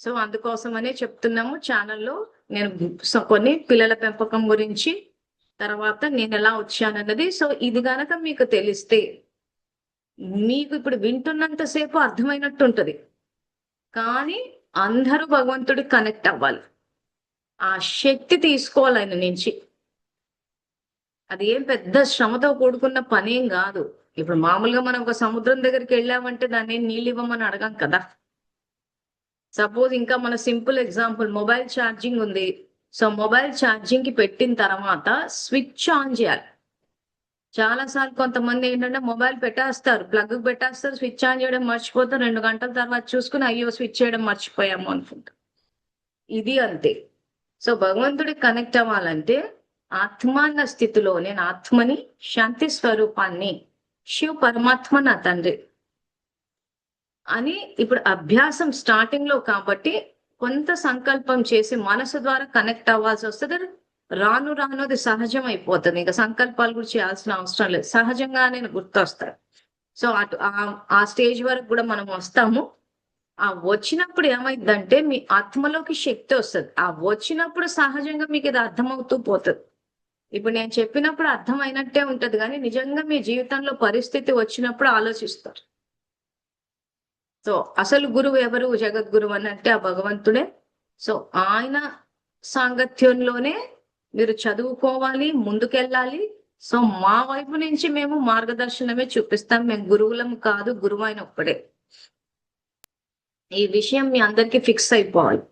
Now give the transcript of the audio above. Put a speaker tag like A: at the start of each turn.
A: So అందుకోసమనే చెప్తున్నాము ఛానల్లో. నేను కొన్ని పిల్లల పెంపకం గురించి, తర్వాత నేను ఎలా వచ్చానన్నది. సో ఇది గనక మీకు తెలిస్తే మీకు ఇప్పుడు వింటున్నంత సేపు అర్థమైనట్టు ఉంటది. కానీ అందరూ భగవంతుడికి కనెక్ట్ అవ్వాలి. ఆ శక్తి తీసుకోవాలి ఆయన నుంచి. అది ఏం పెద్ద శ్రమతో కూడుకున్న పనేం కాదు. ఇప్పుడు మామూలుగా మనం ఒక సముద్రం దగ్గరికి వెళ్ళామంటే దాన్ని నీళ్ళు ఇవ్వమని అడగం కదా. సపోజ్ ఇంకా మన సింపుల్ ఎగ్జాంపుల్, మొబైల్ ఛార్జింగ్ ఉంది. సో మొబైల్ ఛార్జింగ్ కి పెట్టిన తర్వాత స్విచ్ ఆన్ చేయాలి. చాలా సార్లు కొంతమంది ఏంటంటే మొబైల్ పెట్టేస్తారు, ప్లగ్ పెట్టేస్తారు, స్విచ్ ఆన్ చేయడం మర్చిపోతారు. 2 గంటల తర్వాత చూసుకుని అయ్యో స్విచ్ చేయడం మర్చిపోయాము అనుకుంటారు. ఇది అంతే. సో భగవంతుడికి కనెక్ట్ అవ్వాలంటే ఆత్మాన్న స్థితిలో, నేను ఆత్మని, శాంతి స్వరూపాన్ని, శివ పరమాత్మ నా తండ్రి అని ఇప్పుడు అభ్యాసం స్టార్టింగ్ లో కాబట్టి కొంత సంకల్పం చేసి మనసు ద్వారా కనెక్ట్ అవ్వాల్సి వస్తుంది. రాను రాను అది సహజం అయిపోతుంది. ఇంకా సంకల్పాలు కూడా చేయాల్సిన అవసరం లేదు, సహజంగానే గుర్తొస్తారు. సో అటు ఆ స్టేజ్ వరకు కూడా మనం వస్తాము. ఆ వచ్చినప్పుడు ఏమైందంటే మీ ఆత్మలోకి శక్తి వస్తుంది. ఆ వచ్చినప్పుడు సహజంగా మీకు ఇది అర్థమవుతూ పోతుంది. ఇప్పుడు నేను చెప్పినప్పుడు అర్థమైనట్టే ఉంటది, కానీ నిజంగా మీ జీవితంలో పరిస్థితి వచ్చినప్పుడు ఆలోచిస్తారు. సో అసలు గురువు ఎవరు? జగద్గురువు అని అంటే ఆ భగవంతుడే. సో ఆయన సాంగత్యంలోనే మీరు చదువుకోవాలి, ముందుకెళ్ళాలి. సో మా వైపు నుంచి మేము మార్గదర్శనమే చూపిస్తాం. మేము గురువులం కాదు, గురువు ఆయన ఒక్కడే. ఈ విషయం మీ అందరికీ ఫిక్స్ అయిపోవాలి.